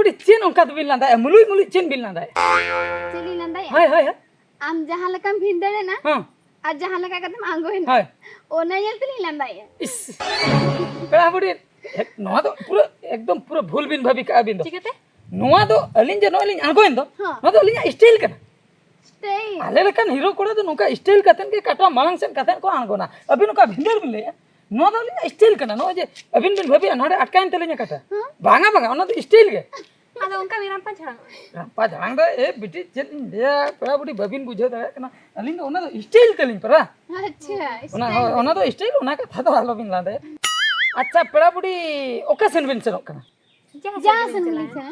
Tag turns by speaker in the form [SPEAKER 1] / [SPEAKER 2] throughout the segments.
[SPEAKER 1] बुढ़ी चेन उनका तो बिन लांदा है मुलुई मुलुई चेन बिन लांदा है
[SPEAKER 2] चली लंदाय
[SPEAKER 1] हाय हाय हाय
[SPEAKER 2] आम जहां लकम भिंदरे ना
[SPEAKER 1] हां
[SPEAKER 2] आज जहां लगा कदम आंगो है
[SPEAKER 1] हाय
[SPEAKER 2] ओना ये चली लंदाय
[SPEAKER 1] इस बड़ा बुढ़ी नोआ तो पूरा एकदम पूरा भूल बिन भाभी का बिन दो
[SPEAKER 2] चिकते
[SPEAKER 1] नोआ तो अलिन जे नो अलिन आंगोइन दो
[SPEAKER 2] हाँ।
[SPEAKER 1] नोआ तो अलिन स्टाइल कना
[SPEAKER 2] स्टे
[SPEAKER 1] आले लेकिन हीरो कोड़ा तो नुका स्टाइल कतन के काटा मांग सेन कतन को आंगोना अभी नुका भिंदर बिन ले नो तो अलिन स्टाइल कना नो जे अबिन बिन भाभी अनाडे अटकाइन तलिन काटा बांगा बांगा ओना तो स्टाइल के
[SPEAKER 2] आदो उनका मेरा पंचड़ा
[SPEAKER 1] रापा झांग दो ए बिटी चेन दे पड़ा बुढ़ी बबिन बुझे दे कना अलिन ओना तो स्टाइल तलिन परा
[SPEAKER 2] अच्छा
[SPEAKER 1] ओना तो स्टाइल ओना का था तो आलो बिन लादे अच्छा पड़ा बुढ़ी ओकेशन बिन सेनो कना
[SPEAKER 2] जहां से मिले छे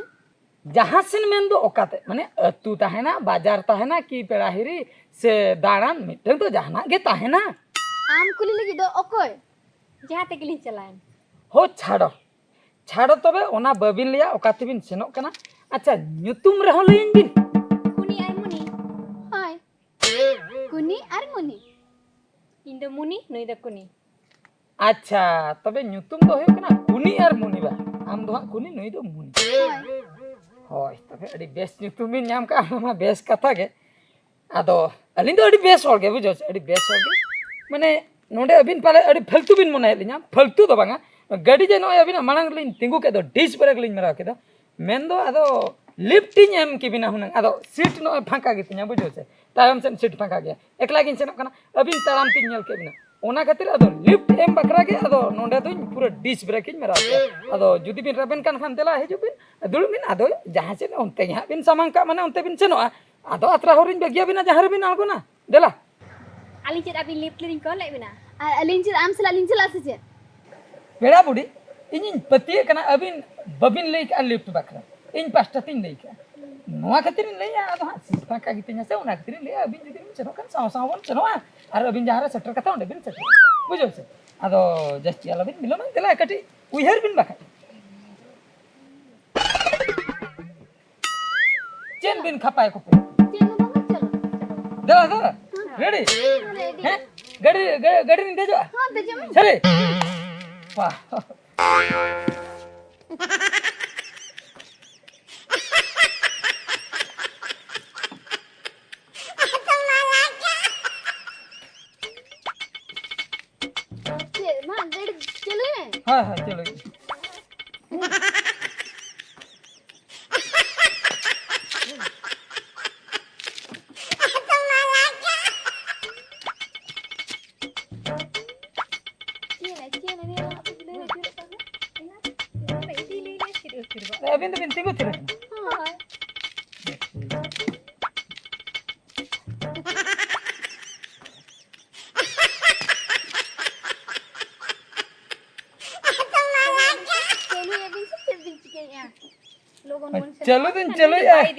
[SPEAKER 1] जहां सेन मेन दो ओकाते माने अतु ताहेना बाजार ताहेना की पेड़ा हिरी से दाड़ान मिटन तो जहाना गे ताहेना
[SPEAKER 2] आम कुली लगी दो ओकोय जहां ते गली चलाएन
[SPEAKER 1] हो छाड़ो छाड़ो तबे ओना बबिन लिया ओकाते बिन सेनो कना अच्छा न्युतुम रहो लेइन बिन
[SPEAKER 2] कुनी आर मुनी हाय कुनी आर मुनी इन दो मुनी नई दो कुनी
[SPEAKER 1] अच्छा तबे न्युतुम दो होय कना कुनी आर मुनी बा आम दो कुनी नई दो मुनी होय तबे अडी बेस न्युतुम बिन नाम का मा बेस कथा गे आदो अलिन दो अडी बेस होल गे बुझो अडी बेस होल गे माने नोडे अबिन पाले अडी फालतू बिन मनाय लिया फालतू दो बांगा गाड़ी जे नोय अबिन मांग लिन तिंगु के दो डिस ब्रेक लिन मरा के दो मेन दो आदो लिफ्टिंग एम की बिना हुन आदो सीट नो फांका गितिया बुझो से तायम सेन सीट फांका गया एकला गिन सेन कना अबिन ताराम तिन नेल के बिना ओना खातिर आदो लिफ्ट एम बकरा के आदो नोडे दो पूरा डिस ब्रेक मरा आदो जुदी बिन रबेन कान खान तेला हेजु बिन दुड़ बिन आदो जहां से ओनते यहां बिन सामान का माने ओनते बिन सेनो आदो अत्रा होरिन बेगिया बिना जहां बिन आगोना देला
[SPEAKER 2] आलिन चेद अबी लिफ्ट लिन को लाई बिना आलिन चेद आम सला लिन चला से चे
[SPEAKER 1] बेड़ा बुढ़ी इन पतिये कना अबिन बबिन लई का लिफ्ट बकरा इन पास्ता तीन लई का नोआ खातिर लई आदो हां सिफा का गितिया से ओना खातिर लई अबिन जुदी बिन सेनो kan साव सावन सेनो आर अबिन जहां सेटर कथा ओंडे बिन सेटर बुझो से आदो जस्ती आलो बिन मिलो मन तेला कटी उइहर बिन बका चेन बिन खपाय को
[SPEAKER 2] चेन बंगा चलो
[SPEAKER 1] दे दे रेडी हैं गाड़ी गाड़ी नहीं दे जो
[SPEAKER 2] हां दे जम
[SPEAKER 1] चले वाह
[SPEAKER 2] मां गाड़ी चलो है
[SPEAKER 1] हां हां चलो अबिन तो बिन तिगु थिरे चलो दिन चलो यार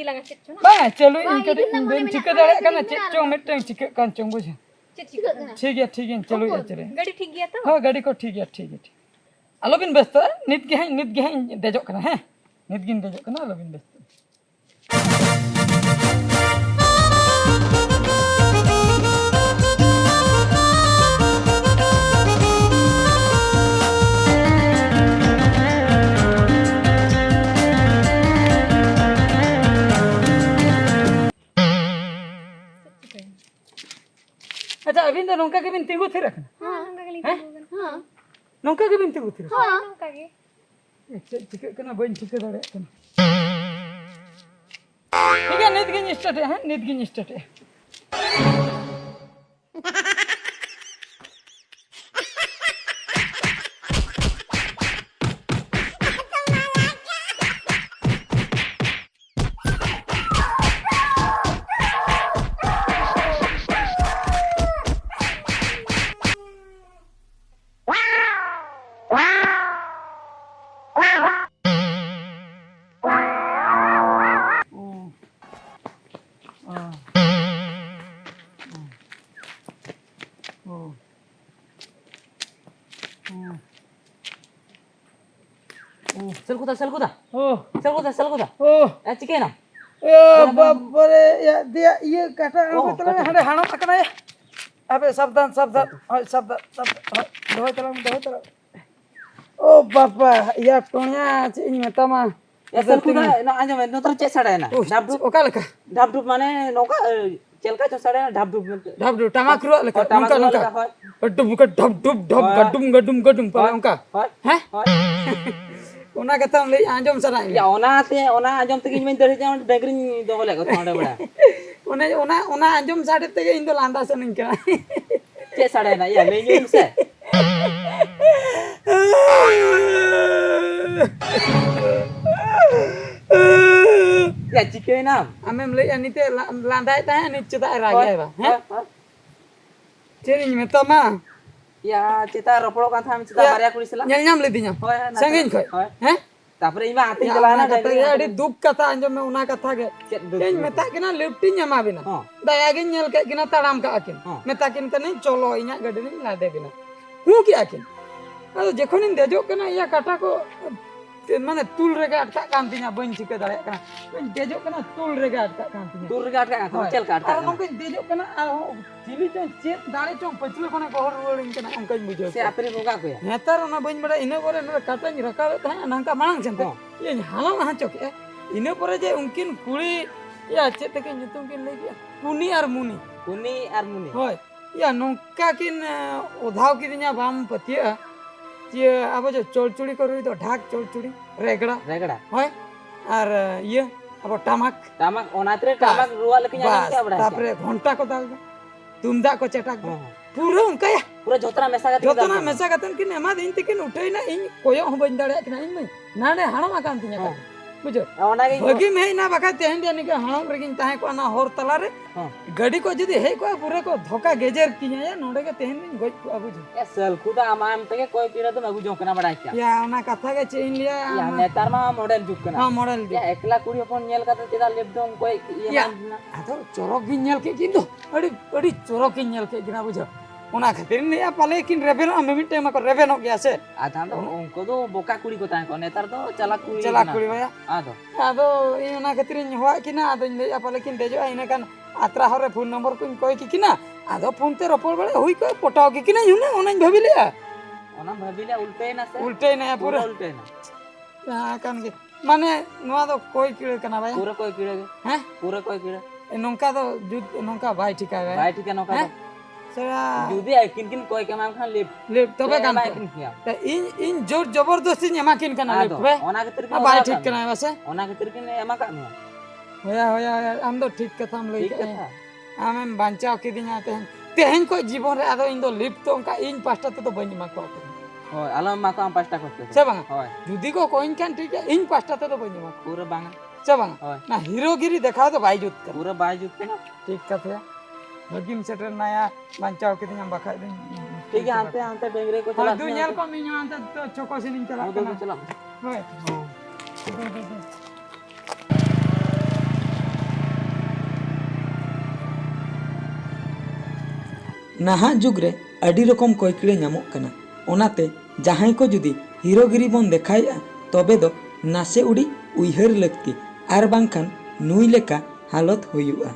[SPEAKER 1] बा चलो इनके दिन चिके दाड़े कना चेक चोंग मिटन चिके कान चोंग बुझे ठीक है चलो यार चले
[SPEAKER 2] गाड़ी ठीक गया तो
[SPEAKER 1] हां गाड़ी को ठीक है आलो बिन व्यस्त नित गे हैं देजो कना हैं नित गिन देजो कना आलो बिन व्यस्त अच्छा अबिन तो नौका के बिन तिगु थे रखना
[SPEAKER 2] हां नौका के हां
[SPEAKER 1] नौका के बिन तिगु थे
[SPEAKER 2] हां नौका के
[SPEAKER 1] चिके कना बन चिके दाड़े कना ठीक है नित गिन स्टार्ट है नित गिन स्टार्ट है
[SPEAKER 3] Salkuda.
[SPEAKER 1] Oh,
[SPEAKER 3] Salkuda.
[SPEAKER 1] oh,
[SPEAKER 3] Chicken.
[SPEAKER 1] ya bapak ya dia iya kata apa tuh ada hanam akan ya. Apa sabdan. Doa terang. Oh bapak, ya tonya ini mata mah
[SPEAKER 3] acyl खुदा ना आंजो में नतर चे साड़े ना ढाप ढुप
[SPEAKER 1] ओका लेका
[SPEAKER 3] ढाप ढुप माने नोका चेलका जो साड़े ढाप ढुप
[SPEAKER 1] ढाब ढुब टामाक रुआ लेका
[SPEAKER 3] टामाक
[SPEAKER 1] नोका
[SPEAKER 3] रुआ
[SPEAKER 1] नोका
[SPEAKER 3] लेका,
[SPEAKER 1] डुब का ढब ढुब ढब गडुम गडुम गडुम पाले ओंका
[SPEAKER 3] होय
[SPEAKER 1] हैं
[SPEAKER 3] होय
[SPEAKER 1] ओना कथाम लई आंजम सराय
[SPEAKER 3] या ओना आंजम तक इन में दरे जाम डगरी दोगो लेको थोंडे बड़ा
[SPEAKER 1] ओना आंजम साडे तेगे इन दो लांदा सनिन का
[SPEAKER 3] चे साड़े ना या ले यूम से या चिके ना
[SPEAKER 1] आमेम लई अनिते लांदाय ताहे नि चदा रागे बा हैं चेरिन मेतमा
[SPEAKER 3] या चिता रपड़ो का था हम चिता बारिया कुड़ी सला
[SPEAKER 1] nyal nyam le dinya
[SPEAKER 3] होय
[SPEAKER 1] sangin khoi
[SPEAKER 3] होय
[SPEAKER 1] हैं
[SPEAKER 3] तापरे इमा आती
[SPEAKER 1] Ya,
[SPEAKER 3] चला ना
[SPEAKER 1] ona kata ya adi duk kata anjom me una kata ge
[SPEAKER 3] चेत
[SPEAKER 1] इन meta kina lifting nya ma bina
[SPEAKER 3] हां
[SPEAKER 1] daya ge nyel ke kina taram ka akin
[SPEAKER 3] हाँ।
[SPEAKER 1] meta kin kane cholo inya gadi ni lade bina hu ki akin ado jekhon in dejo kana ya kata ko mane tul rega atka kan tinya bain chike dare kana bain dejo kana tul rega atka kan tinya
[SPEAKER 3] दूर गाट का चल काट
[SPEAKER 1] ar nongke dejo kana chili chong chet dare chong pachule kone gohor ruling kana angka bujo
[SPEAKER 3] से आपरे रोगा को या
[SPEAKER 1] नेतार ओना बइन बड़ा इने परे न काटाኝ रकावे ताहे नंका मांग चंते ये हालां हां चोके इने परे जे उनकिन कुड़ी या चेत के nyutum किन लगी कुनी और मुनी
[SPEAKER 3] कुनी और मुनी
[SPEAKER 1] होय या नोंका किन ओधाव किदिnya बाम पतिया जे अब जो चोलचुड़ी करू तो ढाक चोलचुड़ी रेगड़ा
[SPEAKER 3] रेगड़ा
[SPEAKER 1] होय और ये अब टमाक
[SPEAKER 3] टामक ओनात्रे टामक रुआ लेके
[SPEAKER 1] बस
[SPEAKER 3] क्या बड़ा
[SPEAKER 1] तापरे घंटा को दाल तुमदा को चटाक
[SPEAKER 3] हां
[SPEAKER 1] पूरा उनका या
[SPEAKER 3] पूरा जोतना मेसा का
[SPEAKER 1] जोतना मेसा कतन किन एमा दिन तिकिन उठैना इन कोयो हो बन दाड़े किन इन नाने हाणमा कान तिया बुझो
[SPEAKER 3] ओना के
[SPEAKER 1] भगी में ना बका तेहन दिया के हाणम रेगिन ताहे को ना होर तला रे
[SPEAKER 3] हां
[SPEAKER 1] गाड़ी को जदी हे को पूरे को धोका गेजर किया या नोडे के तेहन दिन गोज को बुझो
[SPEAKER 3] ए सल खुदा आमाम तके कोई पीड़ा तो मगु जोकना बड़ा क्या
[SPEAKER 1] या ना कथा के चेन लिया
[SPEAKER 3] या नेतार मा मॉडल जुक कना
[SPEAKER 1] हां मॉडल
[SPEAKER 3] या एकला कुड़ी अपन नेल का तेदा लेब दम कोई ये
[SPEAKER 1] या।
[SPEAKER 3] ना
[SPEAKER 1] आदो चोरक गिनल के किंदो अड़ी अड़ी चोरक गिनल के गिना बुझो ओना खातिर ने या पाले किन रेबेनो में टाइम को रेबेनो गया से
[SPEAKER 3] आधा तो उनको तो बोका कुड़ी को ताको नेतार तो चला कुड़ी
[SPEAKER 1] चला कुड़ी भया
[SPEAKER 3] आदो
[SPEAKER 1] आदो इन ओना खातिर इन हुआ किना आदो इन या पाले किन देजो इन कान आत्रा हरे फोन नंबर को कोई की किना आदो फोन ते रपोड़ बळे हुई को पटाओ की किना युने ओना भाबिले
[SPEAKER 3] ओना भाबिले उल्टे ना से
[SPEAKER 1] उल्टे ना पूरा
[SPEAKER 3] उल्टे ना
[SPEAKER 1] कान के माने नवा तो कोई किड़े कना भाई
[SPEAKER 3] पूरा कोई कीड़े
[SPEAKER 1] हैं
[SPEAKER 3] पूरा कोई कीड़े
[SPEAKER 1] नोंका तो जुद नोंका भाई ठिका गए
[SPEAKER 3] भाई ठीक है नौका
[SPEAKER 1] सरा
[SPEAKER 3] जुदी आई किन किन कोई के माम खान लेब
[SPEAKER 1] ले तबे कान
[SPEAKER 3] किन किया
[SPEAKER 1] तो इन जोर जबरदस्ती नमा किन कना ले बे
[SPEAKER 3] ओना के तिरके
[SPEAKER 1] भाई ठीक कना वैसे
[SPEAKER 3] ओना के तिरके ने एमा का में
[SPEAKER 1] होया होया हम तो ठीक कथा हम लई
[SPEAKER 3] ठीक
[SPEAKER 1] के
[SPEAKER 3] कथा
[SPEAKER 1] आमें बांचाव के दिन आते हैं तेहन कोई जीवन रे आदो इन दो लिप तो उनका इन पास्ता तो बनी मा को
[SPEAKER 3] होय आलम मा को हम पास्ता करते
[SPEAKER 1] से बांगा
[SPEAKER 3] होय
[SPEAKER 1] जुदी को कोइन कान ठीक है इन पास्ता तो बनी मा
[SPEAKER 3] पूरा बांगा
[SPEAKER 1] से बांगा
[SPEAKER 3] होय
[SPEAKER 1] ना हीरोगिरी दिखाओ तो भाई जुत कर
[SPEAKER 3] पूरा बाय जुत के ना
[SPEAKER 1] ठीक कथा भगिम सेटर नया बांचाव के दिन हम बखा दिन
[SPEAKER 3] ठीक है आते आते बेंगरे को चला
[SPEAKER 1] दुनिया को मिनियो अंत तो चोको से नहीं चला
[SPEAKER 3] दो चला
[SPEAKER 1] होय नाहा जुग रे अडी रकम कोइकड़े नामक कना ओनाते जहां को जुदी हीरोगिरी बन देखाया तबे दो नासे उड़ी उइहर लगती आर बांखान नुई लेका हालत हुयुआ।